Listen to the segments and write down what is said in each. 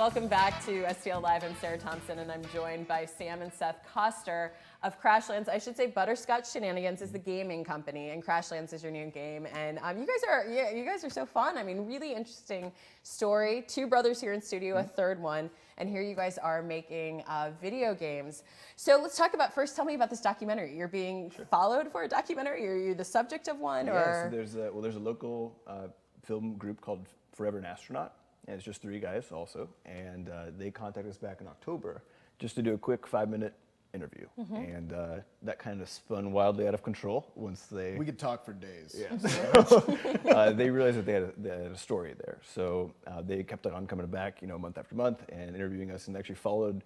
Welcome back to STL Live. I'm Sarah Thompson, and I'm joined by Sam and Seth Koster of Crashlands. I should say Butterscotch Shenanigans is the gaming company, and Crashlands is your new game. And you guys are so fun. I mean, really interesting story. Two brothers here in studio, a third one, and here you guys are making video games. So let's talk about first. Tell me about this documentary. You're being followed for a documentary, or you're the subject of one, or so there's a local film group called Forever an Astronaut. And it's just 3 guys also, and they contacted us back in October just to do a quick 5-minute interview, and that kind of spun wildly out of control once they... We could talk for days. Yeah. So, they realized that they had a story there, so they kept on coming back, month after month, and interviewing us, and actually followed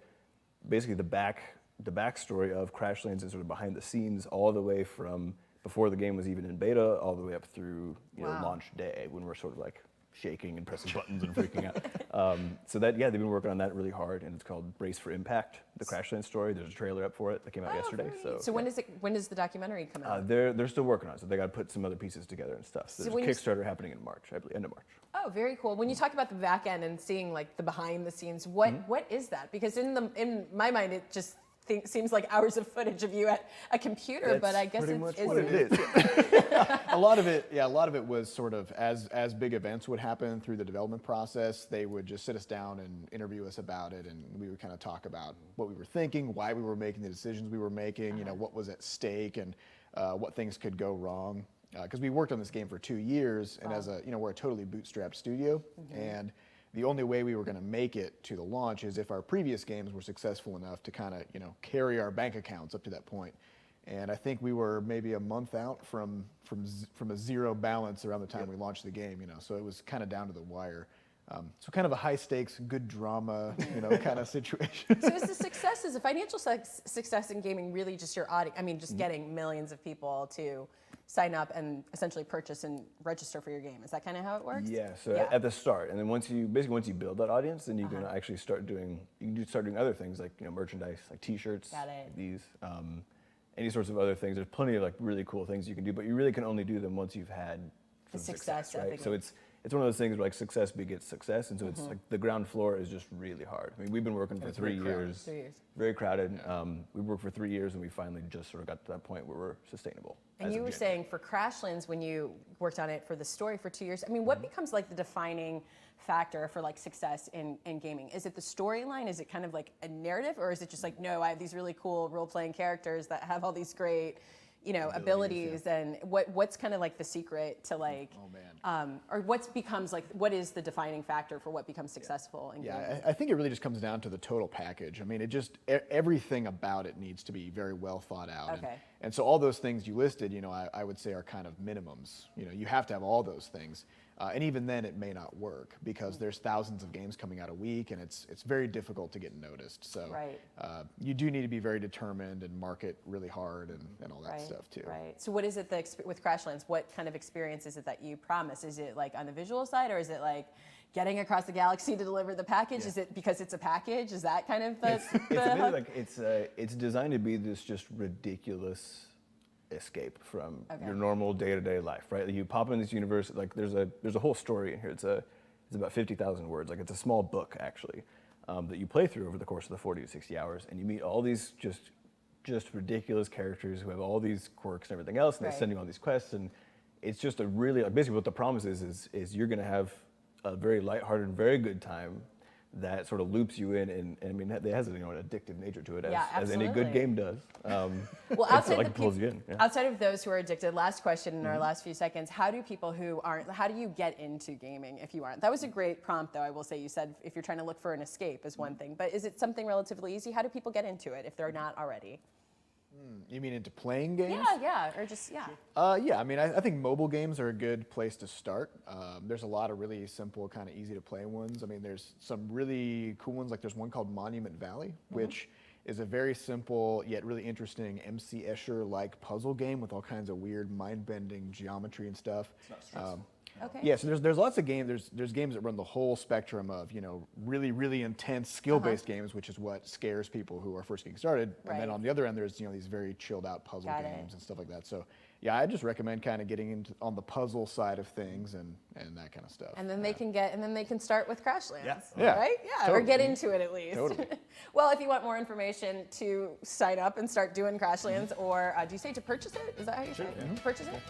basically the backstory of Crashlands and sort of behind the scenes all the way from before the game was even in beta, all the way up through launch day when we're sort of like shaking and pressing buttons and freaking out. So they've been working on that really hard, and it's called Brace for Impact, the Crashlands story. There's a trailer up for it that came out yesterday. So when does the documentary come out? They're still working on it, so they got to put some other pieces together and stuff. So there's a Kickstarter happening in March, I believe, end of March. Oh, very cool. When you talk about the back end and seeing like the behind the scenes, what is that? Because in my mind, it just seems like hours of footage of you at a computer, That's but I guess pretty much it's what it is. A lot of it was sort of as big events would happen through the development process, they would just sit us down and interview us about it, and we would kind of talk about what we were thinking, why we were making the decisions we were making, what was at stake, and what things could go wrong. Because we worked on this game for 2 years, and as we're a totally bootstrapped studio, and the only way we were going to make it to the launch is if our previous games were successful enough to kind of, carry our bank accounts up to that point. And I think we were maybe a month out from a zero balance around the time we launched the game, so it was kind of down to the wire. So kind of a high stakes, good drama, kind of situation. So is the financial success in gaming really just your audience? I mean, just getting millions of people to sign up and essentially purchase and register for your game. Is that kind of how it works? Yeah, so at the start, and then once you build that audience, then you can actually start doing other things like merchandise, like T-shirts, these, any sorts of other things. There's plenty of like really cool things you can do, but you really can only do them once you've had some success, right? So it's one of those things where like success begets success, and so it's like the ground floor is just really hard. I mean, we've been working for 3 years. 3 years. Very crowded. We worked for 3 years, and we finally just sort of got to that point where we're sustainable. And you were saying for Crashlands, when you worked on it for the story for 2 years, I mean, what becomes like the defining factor for like success in gaming? Is it the storyline? Is it kind of like a narrative, or is it just like, no, I have these really cool role-playing characters that have all these great abilities, and what's kind of like the secret to like, or what is the defining factor for what becomes successful in gaming? I think it really just comes down to the total package. I mean, everything about it needs to be very well thought out. Okay. And so all those things you listed, I would say are kind of minimums. You have to have all those things. And even then it may not work because there's thousands of games coming out a week, and it's very difficult to get noticed. So you do need to be very determined and market really hard and all that stuff too. Right. So what is it with Crashlands? What kind of experience is it that you promise? Is it like on the visual side, or is it like getting across the galaxy to deliver the package? Yeah. Is it because it's a package? Is that kind of it's designed to be this just ridiculous escape from your normal day-to-day life, right? You pop in this universe, like there's a whole story in here. It's about 50,000 words. Like it's a small book actually that you play through over the course of the 40 to 60 hours, and you meet all these just ridiculous characters who have all these quirks and everything else, and they send you on these quests, and it's just a really basically what the promise is you're going to have a very lighthearted, very good time that sort of loops you in, and I mean, it has an addictive nature to it, as any good game does. Well, outside pulls you in. Yeah. Outside of those who are addicted, last question in our last few seconds: how do people who aren't? How do you get into gaming if you aren't? That was a great prompt, though. I will say, you said if you're trying to look for an escape is one thing, but is it something relatively easy? How do people get into it if they're not already? You mean into playing games? Yeah. I mean, I think mobile games are a good place to start. There's a lot of really simple, kind of easy to play ones. I mean, there's some really cool ones, like there's one called Monument Valley, which is a very simple yet really interesting MC Escher-like puzzle game with all kinds of weird mind-bending geometry and stuff. It's not stressful. Okay. Yeah, so there's lots of games. There's games that run the whole spectrum of really really intense skill-based games, which is what scares people who are first getting started. And then on the other end, there's these very chilled out puzzle games and stuff like that. So yeah, I just recommend kind of getting into on the puzzle side of things and that kind of stuff. And then they can start with Crashlands. Yeah. Right? Yeah. Totally. Or get into it at least. Totally. Well, if you want more information to sign up and start doing Crashlands, or do you say to purchase it? Is that how you say it? To purchase it?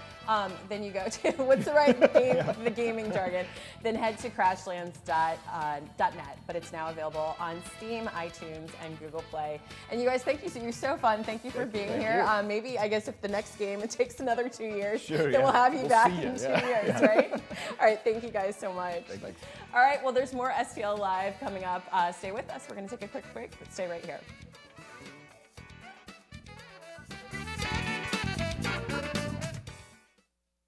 Then you go to what's the right the gaming jargon? Then head to crashlands.net. But it's now available on Steam, iTunes, and Google Play. And you guys, thank you. So you're so fun. Thank you for being here. Maybe I guess if the next game it takes another 2 years, then we'll have you back in 2 years, right? All right, thank you guys so much. Thanks. All right, well, there's more STL Live coming up. Stay with us. We're going to take a quick break, but stay right here.